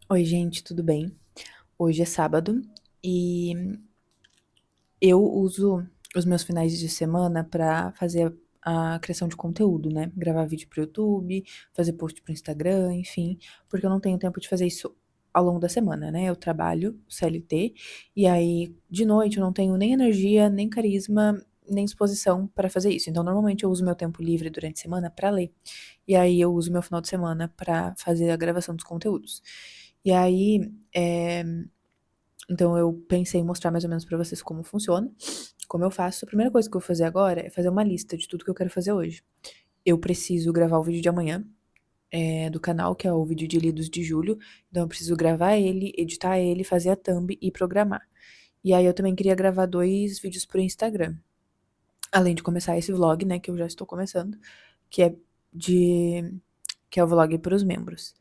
Oi, gente, tudo bem? Hoje é sábado e eu uso os meus finais de semana pra fazer a criação de conteúdo, né? Gravar vídeo pro YouTube, fazer post pro Instagram, enfim, porque eu não tenho tempo de fazer isso ao longo da semana, né? Eu trabalho CLT e aí de noite eu não tenho nem energia, nem carisma, nem disposição para fazer isso. Então, normalmente eu uso meu tempo livre durante a semana pra ler. E aí eu uso meu final de semana pra fazer a gravação dos conteúdos. E aí, então eu pensei em mostrar mais ou menos pra vocês como funciona, como eu faço. A primeira coisa que eu vou fazer agora é fazer uma lista de tudo que eu quero fazer hoje. Eu preciso gravar o vídeo de amanhã, do canal, que é o vídeo de lidos de julho. Então eu preciso gravar ele, editar ele, fazer a thumb e programar. E aí eu também queria gravar 2 vídeos pro Instagram. Além de começar esse vlog, né, que eu já estou começando, que é de que é o vlog para os membros.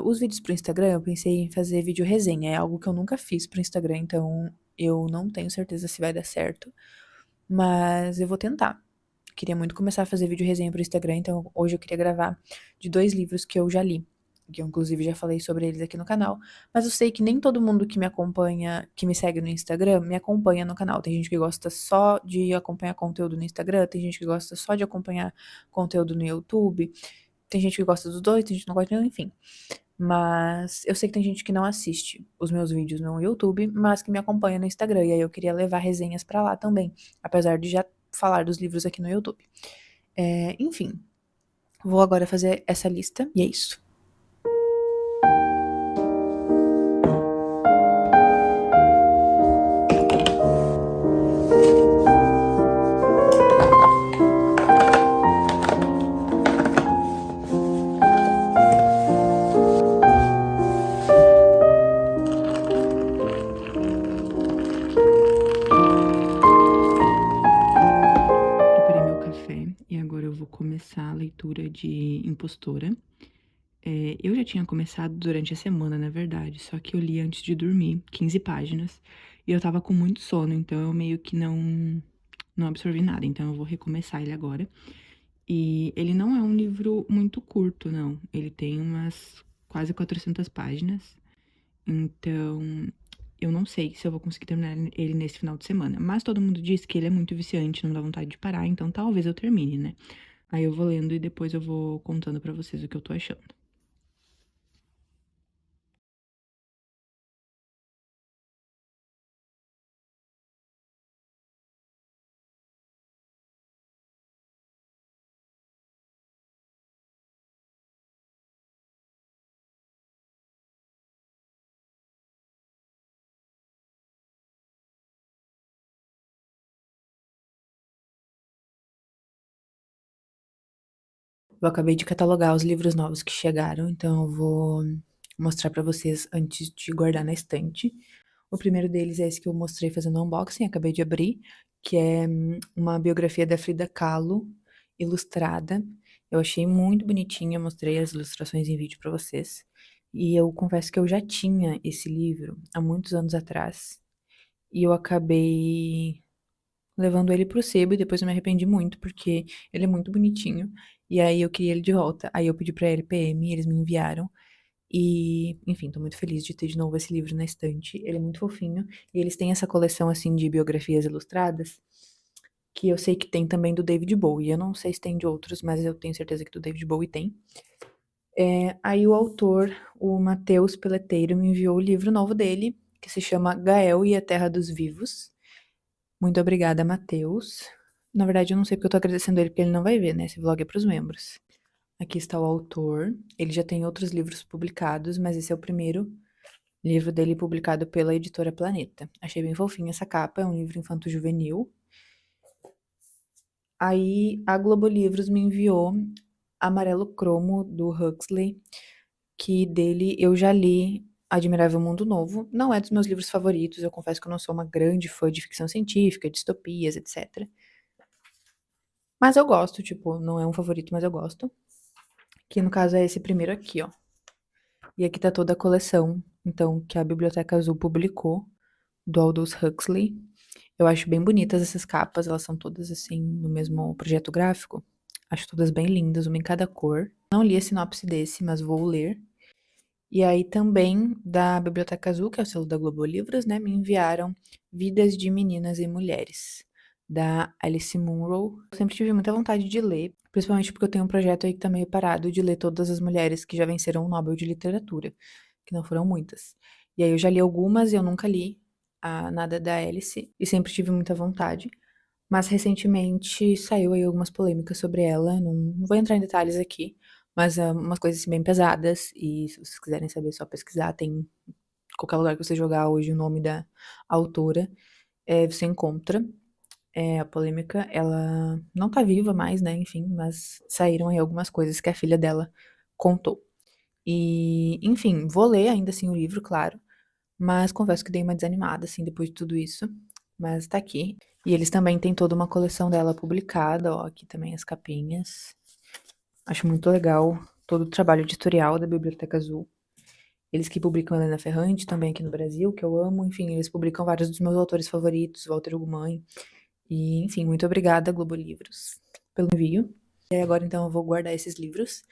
Os vídeos pro Instagram, eu pensei em fazer vídeo resenha, é algo que eu nunca fiz pro Instagram, então eu não tenho certeza se vai dar certo, mas eu vou tentar. Queria muito começar a fazer vídeo resenha pro Instagram, então hoje eu queria gravar de 2 livros que eu já li, que eu inclusive já falei sobre eles aqui no canal, mas eu sei que nem todo mundo que me acompanha, que me segue no Instagram, me acompanha no canal. Tem gente que gosta só de acompanhar conteúdo no Instagram, tem gente que gosta só de acompanhar conteúdo no YouTube, tem gente que gosta dos dois, tem gente que não gosta de nenhum, enfim. Mas eu sei que tem gente que não assiste os meus vídeos no YouTube, mas que me acompanha no Instagram. E aí eu queria levar resenhas pra lá também, apesar de já falar dos livros aqui no YouTube. Enfim, vou agora fazer essa lista e é isso. Preparei meu café e agora eu vou começar a leitura de Impostora. Eu já tinha começado durante a semana, na verdade, só que eu li antes de dormir, 15 páginas, e eu tava com muito sono, então eu meio que não absorvi nada, então eu vou recomeçar ele agora. E ele não é um livro muito curto, não. Ele tem umas quase 400 páginas, então eu não sei se eu vou conseguir terminar ele nesse final de semana. Mas todo mundo diz que ele é muito viciante, não dá vontade de parar, então talvez eu termine, né? Aí eu vou lendo e depois eu vou contando pra vocês o que eu tô achando. Eu acabei de catalogar os livros novos que chegaram, então eu vou mostrar pra vocês antes de guardar na estante. O primeiro deles é esse que eu mostrei fazendo unboxing, acabei de abrir, que é uma biografia da Frida Kahlo, ilustrada. Eu achei muito bonitinha, mostrei as ilustrações em vídeo pra vocês. E eu confesso que eu já tinha esse livro há muitos anos atrás, e eu acabei levando ele pro sebo e depois eu me arrependi muito, porque ele é muito bonitinho. E aí eu queria ele de volta. Aí eu pedi pra LPM, eles me enviaram. E, enfim, tô muito feliz de ter de novo esse livro na estante. Ele é muito fofinho. E eles têm essa coleção, assim, de biografias ilustradas, que eu sei que tem também do David Bowie. Eu não sei se tem de outros, mas eu tenho certeza que do David Bowie tem. Aí o autor, o Matheus Peleteiro, me enviou o livro novo dele, que se chama Gael e a Terra dos Vivos. Muito obrigada, Matheus. Na verdade, eu não sei porque eu tô agradecendo ele, porque ele não vai ver, né? Esse vlog é pros membros. Aqui está o autor. Ele já tem outros livros publicados, mas esse é o primeiro livro dele publicado pela editora Planeta. Achei bem fofinha essa capa, é um livro infanto-juvenil. Aí a Globo Livros me enviou Amarelo Cromo, do Huxley, que dele eu já li Admirável Mundo Novo. Não é dos meus livros favoritos, eu confesso que eu não sou uma grande fã de ficção científica, distopias, etc. Mas eu gosto, tipo, não é um favorito, mas eu gosto. Que no caso é esse primeiro aqui, ó. E aqui tá toda a coleção, então, que a Biblioteca Azul publicou, do Aldous Huxley. Eu acho bem bonitas essas capas, elas são todas assim, no mesmo projeto gráfico. Acho todas bem lindas, uma em cada cor. Não li a sinopse desse, mas vou ler. E aí também da Biblioteca Azul, que é o selo da Globo Livros, né, me enviaram Vidas de Meninas e Mulheres, da Alice Munro. Eu sempre tive muita vontade de ler, principalmente porque eu tenho um projeto aí que tá meio parado de ler todas as mulheres que já venceram o Nobel de Literatura, que não foram muitas. E aí eu já li algumas e eu nunca li nada da Alice, e sempre tive muita vontade. Mas recentemente saiu aí algumas polêmicas sobre ela, não vou entrar em detalhes aqui, mas umas coisas assim, bem pesadas, e se vocês quiserem saber, é só pesquisar, tem qualquer lugar que você jogar hoje o nome da autora, você encontra. A polêmica, ela não tá viva mais, né, enfim, mas saíram aí algumas coisas que a filha dela contou. E, enfim, vou ler ainda assim o livro, claro, mas confesso que dei uma desanimada, assim, depois de tudo isso. Mas tá aqui. E eles também têm toda uma coleção dela publicada, ó, aqui também as capinhas. Acho muito legal todo o trabalho editorial da Biblioteca Azul. Eles que publicam Helena Ferrante, também aqui no Brasil, que eu amo. Enfim, eles publicam vários dos meus autores favoritos, Walter Ugumãe. E, enfim, muito obrigada, Globo Livros, pelo envio. E agora, então, eu vou guardar esses livros.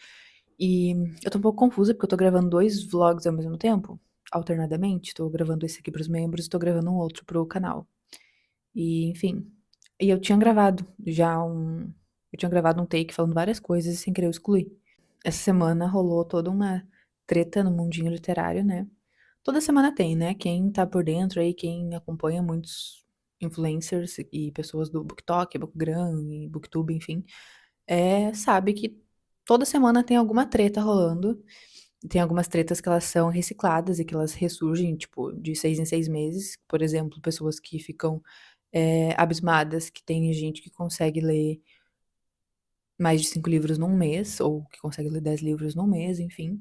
E eu tô um pouco confusa, porque eu tô gravando 2 vlogs ao mesmo tempo, alternadamente. Tô gravando esse aqui pros membros e tô gravando um outro pro canal. E, enfim. E eu tinha gravado um take falando várias coisas sem querer eu excluir. Essa semana rolou toda uma treta no mundinho literário, né? Toda semana tem, né? Quem tá por dentro aí, quem acompanha muitos influencers e pessoas do BookTok, BookGram e BookTube, enfim, sabe que toda semana tem alguma treta rolando. Tem algumas tretas que elas são recicladas e que elas ressurgem, tipo, de 6 em 6 meses. Por exemplo, pessoas que ficam abismadas, que tem gente que consegue ler mais de 5 livros num mês, ou que consegue ler 10 livros num mês, enfim.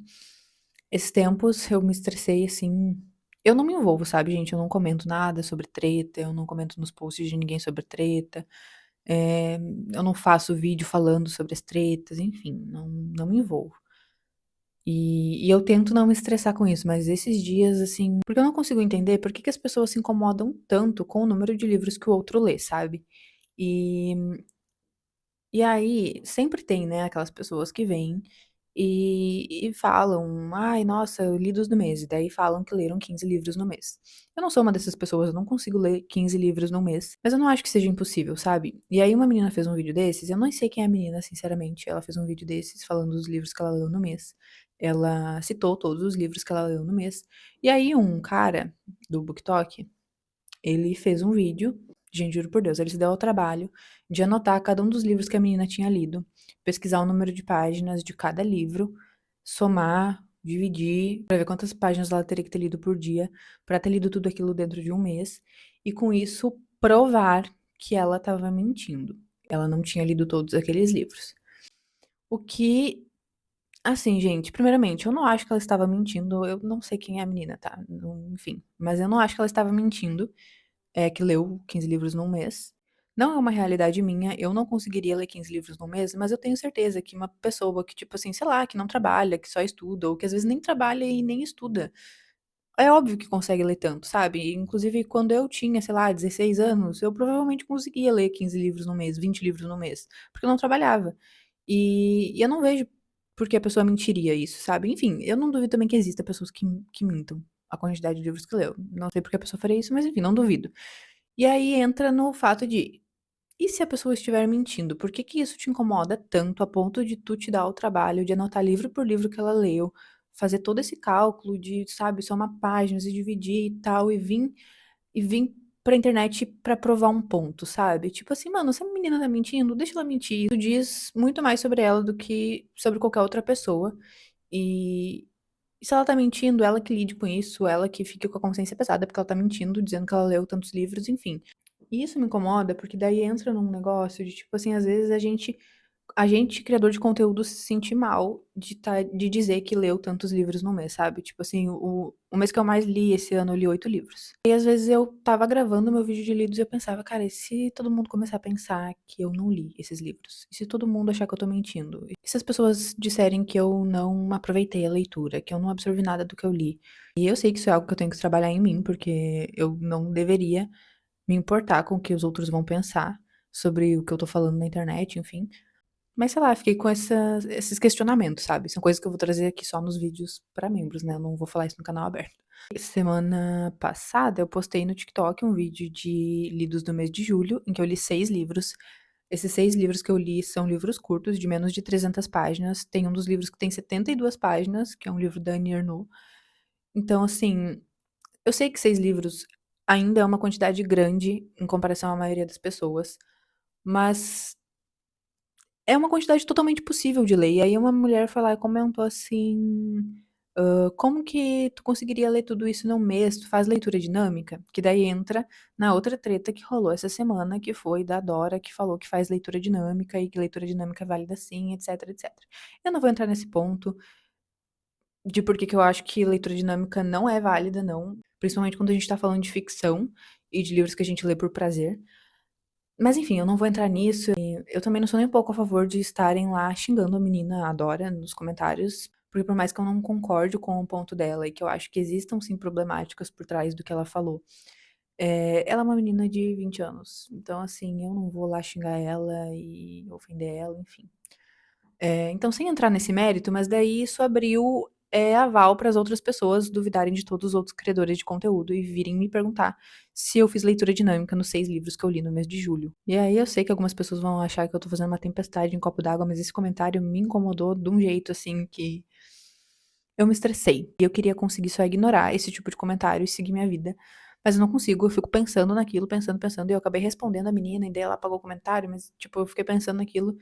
Esses tempos eu me estressei assim. Eu não me envolvo, sabe, gente? Eu não comento nada sobre treta, eu não comento nos posts de ninguém sobre treta, eh, eu não faço vídeo falando sobre as tretas, enfim, não me envolvo. E eu tento não me estressar com isso, mas esses dias, assim, porque eu não consigo entender por que que as pessoas se incomodam tanto com o número de livros que o outro lê, sabe? E e aí, sempre tem, né, aquelas pessoas que vêm e falam: "Ai, nossa, eu li dos do mês", e daí falam que leram 15 livros no mês. Eu não sou uma dessas pessoas, eu não consigo ler 15 livros no mês, mas eu não acho que seja impossível, sabe. E aí uma menina fez um vídeo desses, eu não sei quem é a menina, sinceramente, ela fez um vídeo desses falando dos livros que ela leu no mês. Ela citou todos os livros que ela leu no mês. E aí um cara do BookTok, ele fez um vídeo, gente, juro por Deus, ele se deu ao trabalho de anotar cada um dos livros que a menina tinha lido, pesquisar o número de páginas de cada livro, somar, dividir, pra ver quantas páginas ela teria que ter lido por dia, pra ter lido tudo aquilo dentro de um mês, e com isso provar que ela estava mentindo. Ela não tinha lido todos aqueles livros. O que, assim, gente, primeiramente, eu não acho que ela estava mentindo, eu não sei quem é a menina, tá? Enfim, mas eu não acho que ela estava mentindo, que leu 15 livros num mês. Não é uma realidade minha, eu não conseguiria ler 15 livros num mês, mas eu tenho certeza que uma pessoa que, tipo assim, sei lá, que não trabalha, que só estuda, ou que às vezes nem trabalha e nem estuda, é óbvio que consegue ler tanto, sabe? Inclusive, quando eu tinha, sei lá, 16 anos, eu provavelmente conseguia ler 15 livros no mês, 20 livros no mês, porque eu não trabalhava. E eu não vejo por que a pessoa mentiria isso, sabe? Enfim, eu não duvido também que exista pessoas que mintam a quantidade de livros que leu. Não sei por que a pessoa faria isso, mas enfim, não duvido. E aí entra no fato de, e se a pessoa estiver mentindo? Por que que isso te incomoda tanto a ponto de tu te dar o trabalho de anotar livro por livro que ela leu, fazer todo esse cálculo de, sabe, somar páginas e dividir e tal, e vir pra internet pra provar um ponto, sabe? Tipo assim, mano, se a menina tá mentindo, deixa ela mentir. Isso diz muito mais sobre ela do que sobre qualquer outra pessoa. E, e se ela tá mentindo, ela que lide com isso, ela que fique com a consciência pesada porque ela tá mentindo, dizendo que ela leu tantos livros, enfim. E isso me incomoda, porque daí entra num negócio de, tipo assim, às vezes a gente, criador de conteúdo, se sentir mal de dizer que leu tantos livros no mês, sabe? Tipo assim, o mês que eu mais li esse ano, eu li 8 livros. E às vezes eu tava gravando meu vídeo de lidos e eu pensava, cara, e se todo mundo começar a pensar que eu não li esses livros? E se todo mundo achar que eu tô mentindo? E se as pessoas disserem que eu não aproveitei a leitura, que eu não absorvi nada do que eu li? E eu sei que isso é algo que eu tenho que trabalhar em mim, porque eu não deveria me importar com o que os outros vão pensar sobre o que eu tô falando na internet, enfim. Mas sei lá, fiquei com esses questionamentos, sabe? São coisas que eu vou trazer aqui só nos vídeos pra membros, né? Eu não vou falar isso no canal aberto. Semana passada eu postei no TikTok um vídeo de lidos do mês de julho, em que eu li 6 livros. Esses 6 livros que eu li são livros curtos, de menos de 300 páginas. Tem um dos livros que tem 72 páginas, que é um livro da Annie Ernaux. Então, assim, eu sei que 6 livros ainda é uma quantidade grande em comparação à maioria das pessoas, mas é uma quantidade totalmente possível de ler. E aí uma mulher foi lá e comentou assim: como que tu conseguiria ler tudo isso num mês? Tu faz leitura dinâmica?" Que daí entra na outra treta que rolou essa semana, que foi da Dora, que falou que faz leitura dinâmica e que leitura dinâmica é válida sim, etc, etc. Eu não vou entrar nesse ponto de por que que eu acho que leitura dinâmica não é válida, não. Principalmente quando a gente tá falando de ficção e de livros que a gente lê por prazer. Mas enfim, eu não vou entrar nisso. E eu também não sou nem um pouco a favor de estarem lá xingando a menina, a Dora, nos comentários, porque por mais que eu não concorde com o ponto dela e que eu acho que existam sim problemáticas por trás do que ela falou, ela é uma menina de 20 anos. Então, assim, eu não vou lá xingar ela e ofender ela, enfim. Então, sem entrar nesse mérito, mas daí isso abriu aval para as outras pessoas duvidarem de todos os outros criadores de conteúdo e virem me perguntar se eu fiz leitura dinâmica nos 6 livros que eu li no mês de julho. E aí eu sei que algumas pessoas vão achar que eu tô fazendo uma tempestade em copo d'água, mas esse comentário me incomodou de um jeito assim que eu me estressei. E eu queria conseguir só ignorar esse tipo de comentário e seguir minha vida. Mas eu não consigo, eu fico pensando naquilo, pensando, pensando, e eu acabei respondendo a menina, e daí ela apagou o comentário, mas, tipo, eu fiquei pensando naquilo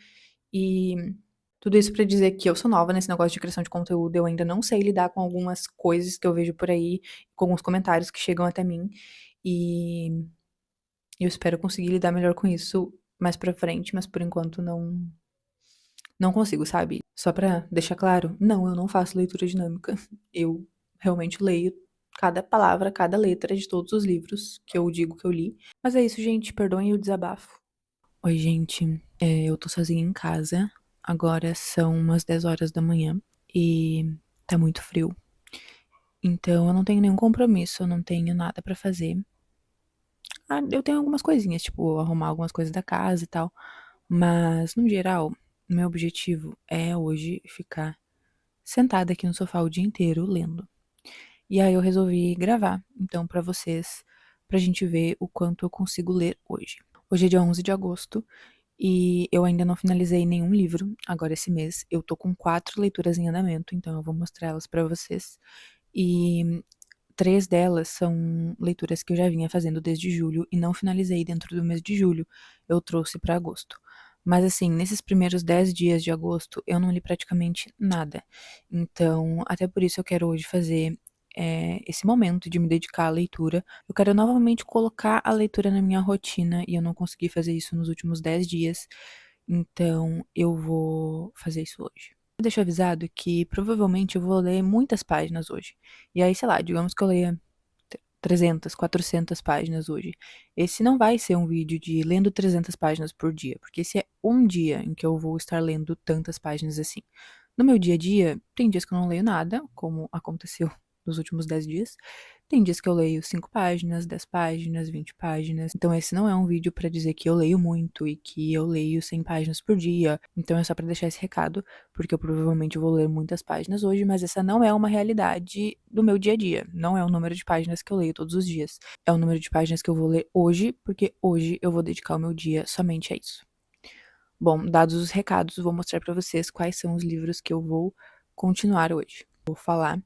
e tudo isso pra dizer que eu sou nova nesse negócio de criação de conteúdo, eu ainda não sei lidar com algumas coisas que eu vejo por aí, com alguns comentários que chegam até mim, e eu espero conseguir lidar melhor com isso mais pra frente, mas por enquanto não consigo, sabe? Só pra deixar claro, não, eu não faço leitura dinâmica. Eu realmente leio cada palavra, cada letra de todos os livros que eu digo que eu li. Mas é isso, gente, perdoem o desabafo. Oi, gente, eu tô sozinha em casa. Agora são umas 10 horas da manhã e tá muito frio. Então eu não tenho nenhum compromisso, eu não tenho nada pra fazer. Ah, eu tenho algumas coisinhas, tipo, arrumar algumas coisas da casa e tal. Mas, no geral, meu objetivo é hoje ficar sentada aqui no sofá o dia inteiro lendo. E aí eu resolvi gravar, então, pra vocês, pra gente ver o quanto eu consigo ler hoje. Hoje é dia 11 de agosto e eu ainda não finalizei nenhum livro agora esse mês. Eu tô com 4 leituras em andamento, então eu vou mostrar elas pra vocês. E 3 delas são leituras que eu já vinha fazendo desde julho e não finalizei dentro do mês de julho. Eu trouxe pra agosto. Mas assim, nesses primeiros 10 dias de agosto, eu não li praticamente nada. Então, até por isso eu quero hoje fazer esse momento de me dedicar à leitura. Eu quero novamente colocar a leitura na minha rotina e eu não consegui fazer isso nos últimos 10 dias. Então, eu vou fazer isso hoje. Deixo avisado que provavelmente eu vou ler muitas páginas hoje. E aí, sei lá, digamos que eu leia 300, 400 páginas hoje. Esse não vai ser um vídeo de lendo 300 páginas por dia, porque esse é um dia em que eu vou estar lendo tantas páginas assim. No meu dia a dia, tem dias que eu não leio nada, como aconteceu nos últimos 10 dias. Tem dias que eu leio 5 páginas, 10 páginas, 20 páginas. Então esse não é um vídeo pra dizer que eu leio muito e que eu leio 100 páginas por dia. Então é só pra deixar esse recado, porque eu provavelmente vou ler muitas páginas hoje, mas essa não é uma realidade do meu dia a dia. Não é o número de páginas que eu leio todos os dias. É o número de páginas que eu vou ler hoje, porque hoje eu vou dedicar o meu dia somente a isso. Bom, dados os recados, vou mostrar pra vocês quais são os livros que eu vou continuar hoje. Vou falar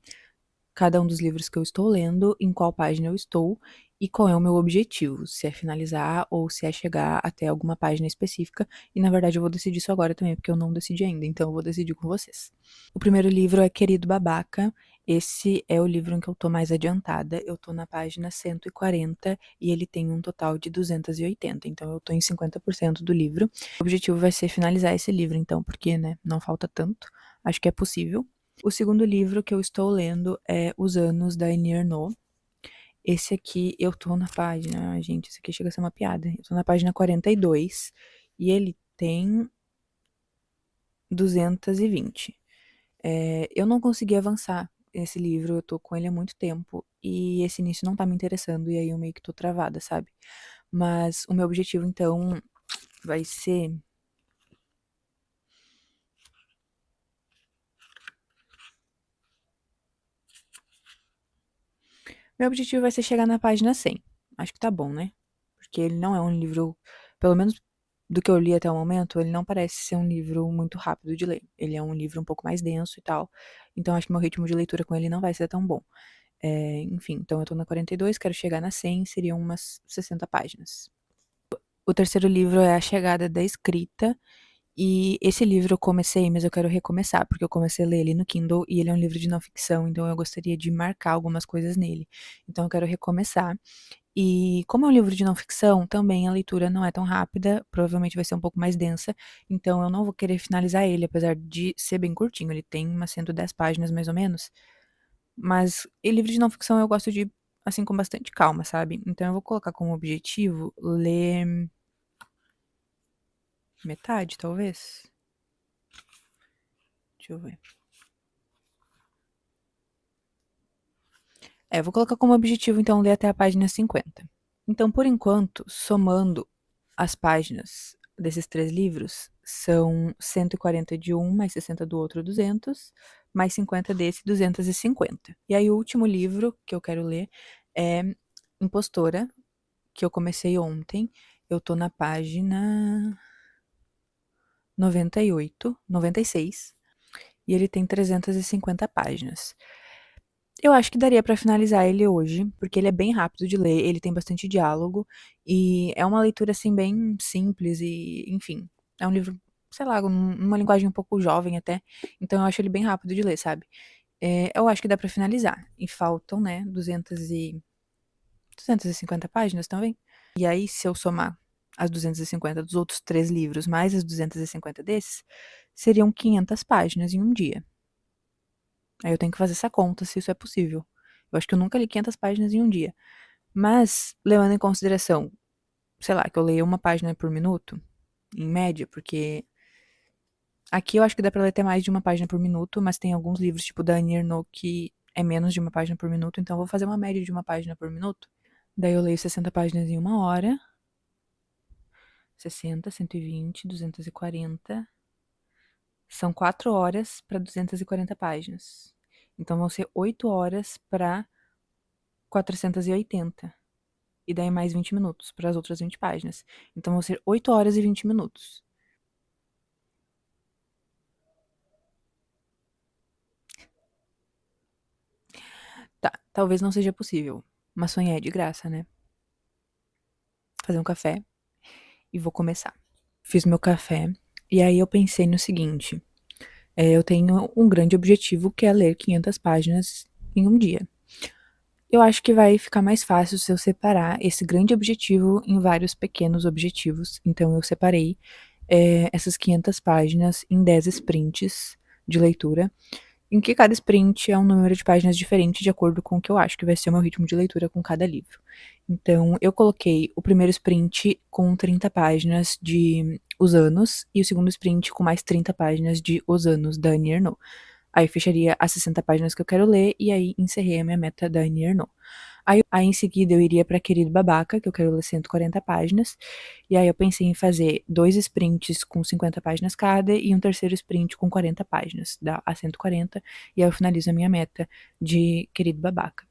cada um dos livros que eu estou lendo, em qual página eu estou e qual é o meu objetivo, se é finalizar ou se é chegar até alguma página específica. E na verdade eu vou decidir isso agora também, porque eu não decidi ainda, então eu vou decidir com vocês. O primeiro livro é Querido Babaca. Esse é o livro em que eu tô mais adiantada. Eu tô na página 140 e ele tem um total de 280, então eu tô em 50% do livro. O objetivo vai ser finalizar esse livro, então, porque, né, não falta tanto. Acho que é possível. O segundo livro que eu estou lendo é Os Anos, da Annie Ernaux. Esse aqui eu tô na página. Ai, gente, isso aqui chega a ser uma piada. Eu tô na página 42 e ele tem 220. Eu não consegui avançar esse livro, eu tô com ele há muito tempo e esse início não tá me interessando e aí eu meio que tô travada, sabe? Mas o meu objetivo então vai ser Meu objetivo vai ser chegar na página 100. Acho que tá bom, né? Porque ele não é um livro, pelo menos do que eu li até o momento, ele não parece ser um livro muito rápido de ler. Ele é um livro um pouco mais denso e tal. Então acho que meu ritmo de leitura com ele não vai ser tão bom. Enfim, então eu tô na 42, quero chegar na 100, seriam umas 60 páginas. O terceiro livro é A Chegada da Escrita. E esse livro eu comecei, mas eu quero recomeçar, porque eu comecei a ler ele no Kindle e ele é um livro de não ficção, então eu gostaria de marcar algumas coisas nele. Então eu quero recomeçar. E como é um livro de não ficção, também a leitura não é tão rápida, provavelmente vai ser um pouco mais densa, então eu não vou querer finalizar ele, apesar de ser bem curtinho, ele tem umas 110 páginas mais ou menos. Mas e livro de não ficção eu gosto de, assim, com bastante calma, sabe? Então eu vou colocar como objetivo ler metade, talvez. Deixa eu ver. Vou colocar como objetivo, então, ler até a página 50. Então, por enquanto, somando as páginas desses 3 livros, são 140 de um, mais 60 do outro, 200, mais 50 desse, 250. E aí, o último livro que eu quero ler é Impostora, que eu comecei ontem. Eu tô na página 98, 96, e ele tem 350 páginas. Eu acho que daria pra finalizar ele hoje, porque ele é bem rápido de ler, ele tem bastante diálogo e é uma leitura assim bem simples e, enfim, é um livro, sei lá, numa linguagem um pouco jovem até, então eu acho ele bem rápido de ler, sabe? Eu acho que dá pra finalizar. E faltam, né, 250 páginas também. E aí, se eu somar as 250 dos outros 3 livros mais as 250 desses, seriam 500 páginas em um dia. Aí eu tenho que fazer essa conta se isso é possível. Eu acho que eu nunca li 500 páginas em um dia. Mas, levando em consideração, sei lá, que eu leio uma página por minuto, em média, porque aqui eu acho que dá pra ler até mais de uma página por minuto, mas tem alguns livros, tipo da Annie Ernaux, que é menos de uma página por minuto, então eu vou fazer uma média de uma página por minuto. Daí eu leio 60 páginas em uma hora. 60, 120, 240. São 4 horas para 240 páginas. Então vão ser 8 horas para 480. E daí mais 20 minutos para as outras 20 páginas. Então vão ser 8 horas e 20 minutos. Tá, talvez não seja possível, mas sonhar é de graça, né? Fazer um café e vou começar. Fiz meu café e aí eu pensei no seguinte: eu tenho um grande objetivo que é ler 500 páginas em um dia. Eu acho que vai ficar mais fácil se eu separar esse grande objetivo em vários pequenos objetivos. Então eu separei essas 500 páginas em 10 sprints de leitura, em que cada sprint é um número de páginas diferente de acordo com o que eu acho que vai ser o meu ritmo de leitura com cada livro. Então, eu coloquei o primeiro sprint com 30 páginas de Os Anos e o segundo sprint com mais 30 páginas de Os Anos, da Annie Ernaux. Aí fecharia as 60 páginas que eu quero ler e aí encerrei a minha meta da Annie Ernaux. Aí em seguida eu iria para Querido Babaca, que eu quero ler 140 páginas. E aí eu pensei em fazer 2 sprints com 50 páginas cada e um terceiro sprint com 40 páginas, dá a 140, e aí eu finalizo a minha meta de Querido Babaca.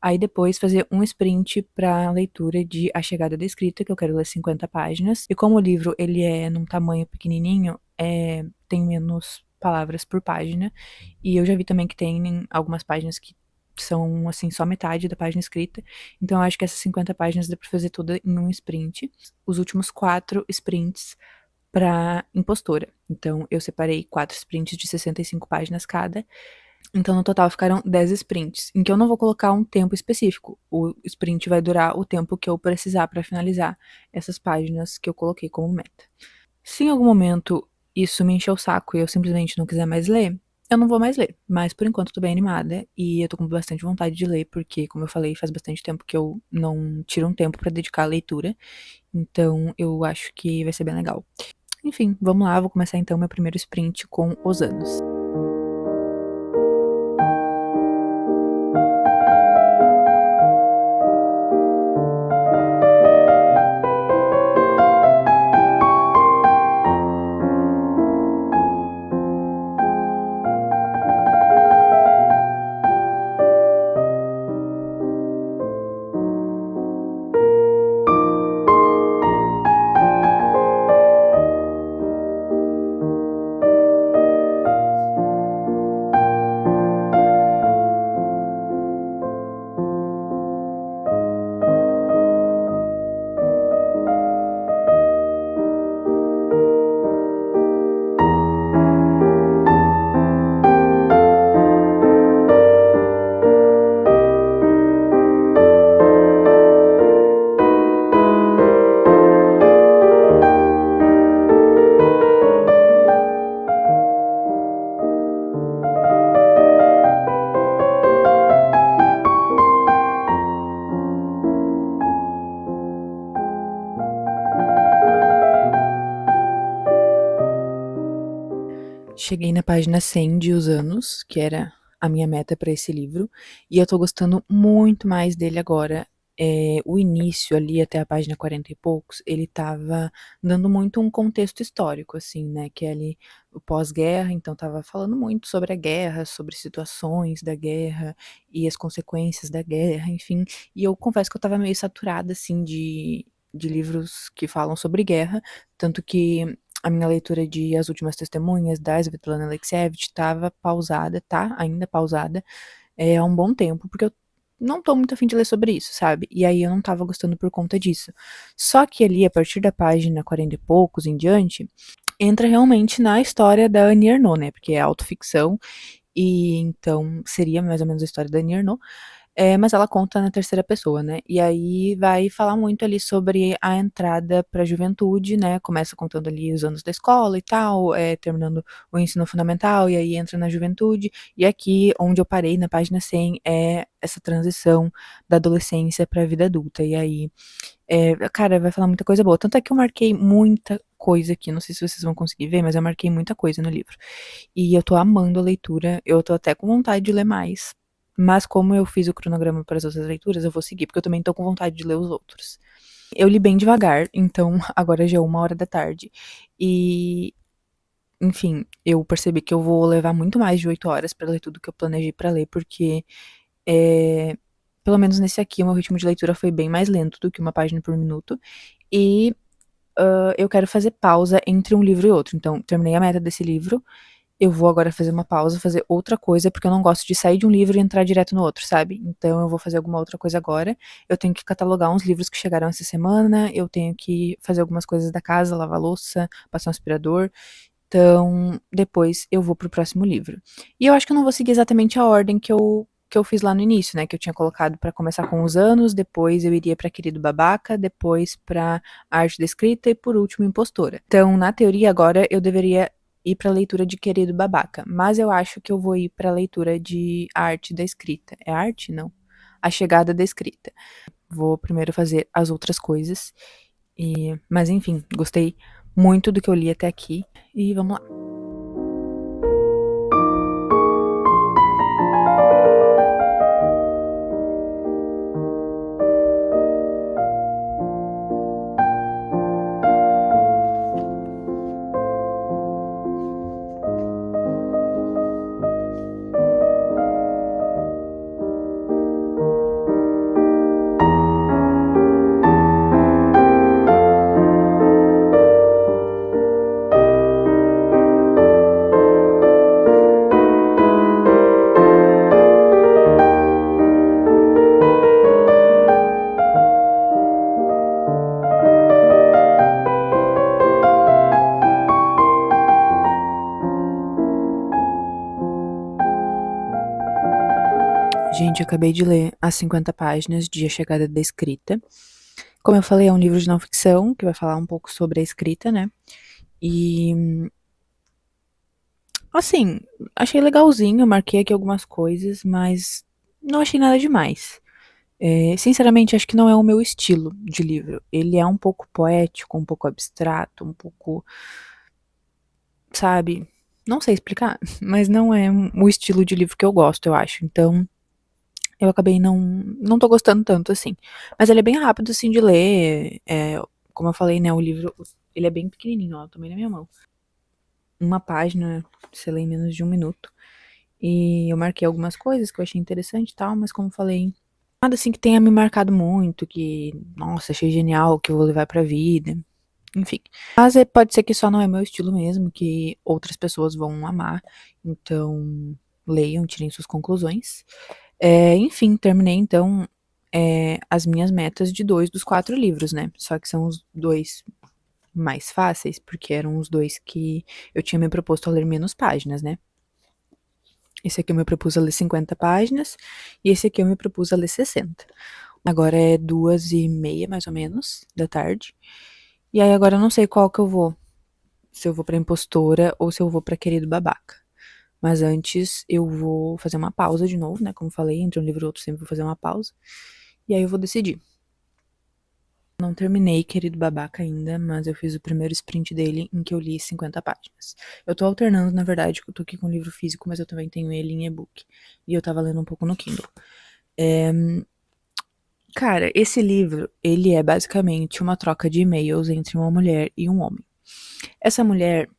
Aí depois fazer um sprint para leitura de A Chegada da Escrita, que eu quero ler 50 páginas. E como o livro ele é num tamanho pequenininho, tem menos palavras por página. E eu já vi também que tem algumas páginas que são, assim, só metade da página escrita. Então, eu acho que essas 50 páginas dá pra fazer toda em um sprint. Os últimos 4 sprints pra Impostora. Então, eu separei 4 sprints de 65 páginas cada. Então, no total, ficaram 10 sprints, em que eu não vou colocar um tempo específico. O sprint vai durar o tempo que eu precisar pra finalizar essas páginas que eu coloquei como meta. Se em algum momento isso me encher o saco e eu simplesmente não quiser mais ler, eu não vou mais ler. Mas por enquanto eu tô bem animada e eu tô com bastante vontade de ler, porque, como eu falei, faz bastante tempo que eu não tiro um tempo pra dedicar à leitura. Então eu acho que vai ser bem legal. Enfim, vamos lá, vou começar então meu primeiro sprint com Os Anos. Cheguei na página 100 de Os Anos, que era a minha meta para esse livro, e eu tô gostando muito mais dele agora. O início ali, até a página 40 e poucos, ele tava dando muito um contexto histórico, assim, né, que é ali o pós-guerra, então tava falando muito sobre a guerra, sobre situações da guerra e as consequências da guerra, enfim. E eu confesso que eu tava meio saturada, assim, de livros que falam sobre guerra, tanto que a minha leitura de As Últimas Testemunhas, da Svetlana Alexievich, estava pausada, tá ainda pausada, há um bom tempo, porque eu não tô muito afim de ler sobre isso, sabe? E aí eu não tava gostando por conta disso. Só que ali, a partir da página 40 e poucos em diante, entra realmente na história da Annie Ernaux, né? Porque é autoficção, e então seria mais ou menos a história da Annie Ernaux. Mas ela conta na terceira pessoa, né? E aí vai falar muito ali sobre a entrada para a juventude, né? Começa contando ali os anos da escola e tal, terminando o ensino fundamental, e aí entra na juventude. E aqui, onde eu parei, na página 100, é essa transição da adolescência para a vida adulta. E aí, cara, vai falar muita coisa boa. Tanto é que eu marquei muita coisa aqui, não sei se vocês vão conseguir ver, mas eu marquei muita coisa no livro. E eu tô amando a leitura, eu tô até com vontade de ler mais. Mas como eu fiz o cronograma para as outras leituras, eu vou seguir, porque eu também tô com vontade de ler os outros. Eu li bem devagar, então agora já é 1 hora da tarde. E, enfim, eu percebi que eu vou levar muito mais de 8 horas para ler tudo que eu planejei para ler, porque é, pelo menos nesse aqui, o meu ritmo de leitura foi bem mais lento do que 1 página por minuto. E eu quero fazer pausa entre um livro e outro. Então, terminei a meta desse livro, eu vou agora fazer uma pausa, fazer outra coisa, porque eu não gosto de sair de um livro e entrar direto no outro, sabe? Então eu vou fazer alguma outra coisa agora. Eu tenho que catalogar uns livros que chegaram essa semana, eu tenho que fazer algumas coisas da casa, lavar louça, passar um aspirador. Então, depois eu vou pro próximo livro. E eu acho que eu não vou seguir exatamente a ordem que eu fiz lá no início, né? Que eu tinha colocado pra começar com Os Anos, depois eu iria pra Querido Babaca, depois pra Arte da Escrita e por último Impostora. Então, na teoria, agora eu deveria ir pra leitura de Querido Babaca, mas eu acho que eu vou ir pra leitura de Arte da Escrita. É arte? Não. A Chegada da Escrita. Vou primeiro fazer as outras coisas. Mas enfim, gostei muito do que eu li até aqui. E vamos lá. Gente, eu acabei de ler as 50 páginas de A Chegada da Escrita. Como eu falei, é um livro de não ficção que vai falar um pouco sobre a escrita, né? E, assim, achei legalzinho, marquei aqui algumas coisas, mas não achei nada demais. Sinceramente, acho que não é o meu estilo de livro. Ele é um pouco poético, um pouco abstrato, um pouco, sabe? Não sei explicar, mas não é o estilo de livro que eu gosto, eu acho. Então, eu acabei não tô gostando tanto, assim. Mas ele é bem rápido, assim, de ler. Como eu falei, né, o livro, ele é bem pequenininho, ó, também na minha mão. 1 página, você lê em menos de 1 minuto. E eu marquei algumas coisas que eu achei interessante e tal, mas como eu falei, nada assim que tenha me marcado muito, que, nossa, achei genial, que eu vou levar pra vida. Enfim. Mas pode ser que só não é meu estilo mesmo, que outras pessoas vão amar. Então, leiam, tirem suas conclusões. Enfim, terminei então as minhas metas de 2 dos 4 livros, né? Só que são os 2 mais fáceis, porque eram os 2 que eu tinha me proposto a ler menos páginas, né? Esse aqui eu me propus a ler 50 páginas e esse aqui eu me propus a ler 60. Agora é 2h30, mais ou menos, da tarde. E aí agora eu não sei qual que eu vou. Se eu vou pra Impostora ou se eu vou pra Querido Babaca. Mas antes eu vou fazer uma pausa de novo, né? Como falei, entre um livro e outro sempre vou fazer uma pausa. E aí eu vou decidir. Não terminei Querido Babaca ainda, mas eu fiz o primeiro sprint dele em que eu li 50 páginas. Eu tô alternando, na verdade, eu tô aqui com o livro físico, mas eu também tenho ele em e-book. E eu tava lendo um pouco no Kindle. Cara, esse livro, ele é basicamente uma troca de e-mails entre uma mulher e um homem. Essa mulher,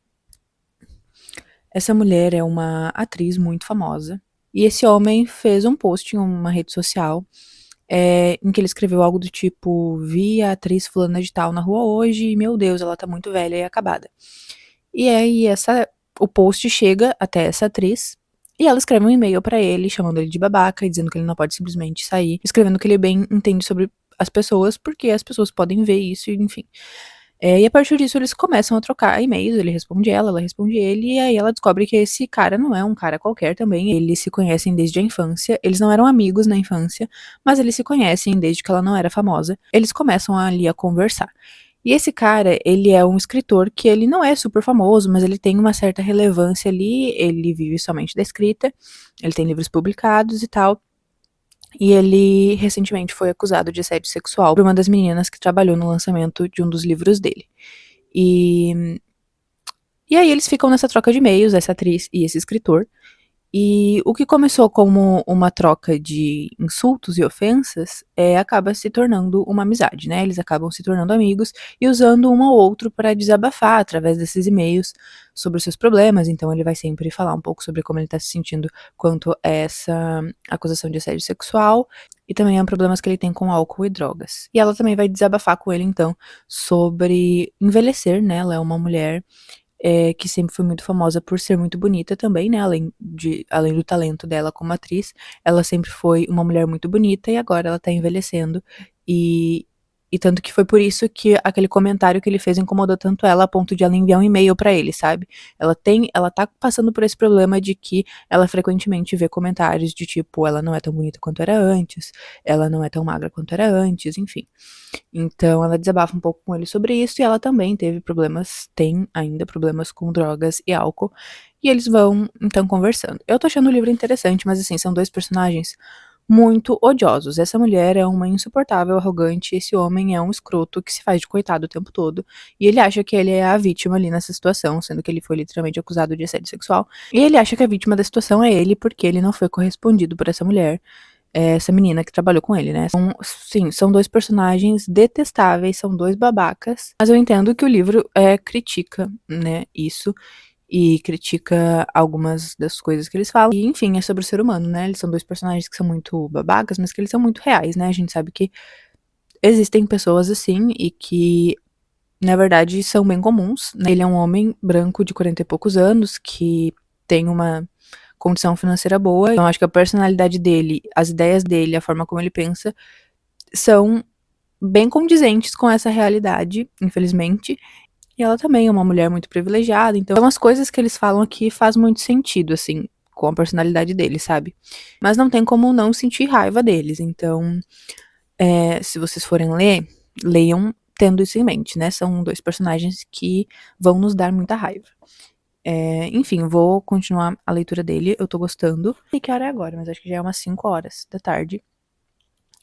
essa mulher é uma atriz muito famosa. E esse homem fez um post em uma rede social em que ele escreveu algo do tipo: vi a atriz fulana de tal na rua hoje e, meu Deus, ela tá muito velha e acabada. E aí o post chega até essa atriz e ela escreve um e-mail pra ele, chamando ele de babaca e dizendo que ele não pode simplesmente sair, escrevendo que ele bem entende sobre as pessoas, porque as pessoas podem ver isso, enfim. E a partir disso eles começam a trocar e-mails, ele responde ela responde ele, e aí ela descobre que esse cara não é um cara qualquer também, eles se conhecem desde a infância, eles não eram amigos na infância, mas eles se conhecem desde que ela não era famosa, eles começam ali a conversar. E esse cara, ele é um escritor que ele não é super famoso, mas ele tem uma certa relevância ali, ele vive somente da escrita, ele tem livros publicados e tal, e ele recentemente foi acusado de assédio sexual por uma das meninas que trabalhou no lançamento de um dos livros dele. E, e aí eles ficam nessa troca de e-mails, essa atriz e esse escritor. E o que começou como uma troca de insultos e ofensas acaba se tornando uma amizade, né? Eles acabam se tornando amigos e usando um ao outro para desabafar através desses e-mails sobre os seus problemas. Então ele vai sempre falar um pouco sobre como ele tá se sentindo quanto a essa acusação de assédio sexual e também a problemas que ele tem com álcool e drogas. E ela também vai desabafar com ele, então, sobre envelhecer, né? Ela é uma mulher que sempre foi muito famosa por ser muito bonita também, né? Além do talento dela como atriz, ela sempre foi uma mulher muito bonita e agora ela tá envelhecendo. E, e tanto que foi por isso que aquele comentário que ele fez incomodou tanto ela a ponto de ela enviar um e-mail pra ele, sabe? Ela tá passando por esse problema de que ela frequentemente vê comentários de tipo, ela não é tão bonita quanto era antes, ela não é tão magra quanto era antes, enfim. Então ela desabafa um pouco com ele sobre isso e ela também teve problemas, tem ainda problemas com drogas e álcool. E eles vão então conversando. Eu tô achando o livro interessante, mas assim, são dois personagens muito odiosos. Essa mulher é uma insuportável, arrogante, e esse homem é um escroto que se faz de coitado o tempo todo. E ele acha que ele é a vítima ali nessa situação, sendo que ele foi literalmente acusado de assédio sexual. E ele acha que a vítima da situação é ele porque ele não foi correspondido por essa mulher, essa menina que trabalhou com ele, né? Sim, são dois personagens detestáveis, são dois babacas, mas eu entendo que o livro critica, né, isso, e critica algumas das coisas que eles falam, e enfim, é sobre o ser humano, né? Eles são dois personagens que são muito babacas, mas que eles são muito reais, né? A gente sabe que existem pessoas assim e que, na verdade, são bem comuns, né? Ele é um homem branco de 40 e poucos anos que tem uma condição financeira boa. Então, acho que a personalidade dele, as ideias dele, a forma como ele pensa, são bem condizentes com essa realidade, infelizmente. E ela também é uma mulher muito privilegiada. Então, as coisas que eles falam aqui faz muito sentido, assim, com a personalidade deles, sabe? Mas não tem como não sentir raiva deles. Então, se vocês forem ler, leiam tendo isso em mente, né? São dois personagens que vão nos dar muita raiva. Enfim, vou continuar a leitura dele, eu tô gostando. Não sei que hora é agora, mas acho que já é umas 5 horas da tarde.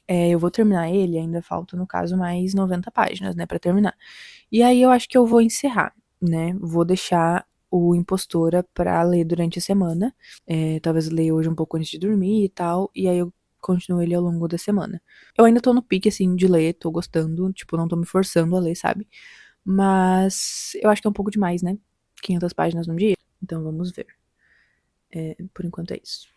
Eu vou terminar ele, ainda falta, no caso, mais 90 páginas, né, pra terminar. E aí eu acho que eu vou encerrar, né, vou deixar o Impostora pra ler durante a semana. Talvez leia hoje um pouco antes de dormir e tal, e aí eu continuo ele ao longo da semana. Eu ainda tô no pique, assim, de ler, tô gostando, tipo, não tô me forçando a ler, sabe? Mas eu acho que é um pouco demais, né? 500 páginas num dia. Então vamos ver. Por enquanto é isso.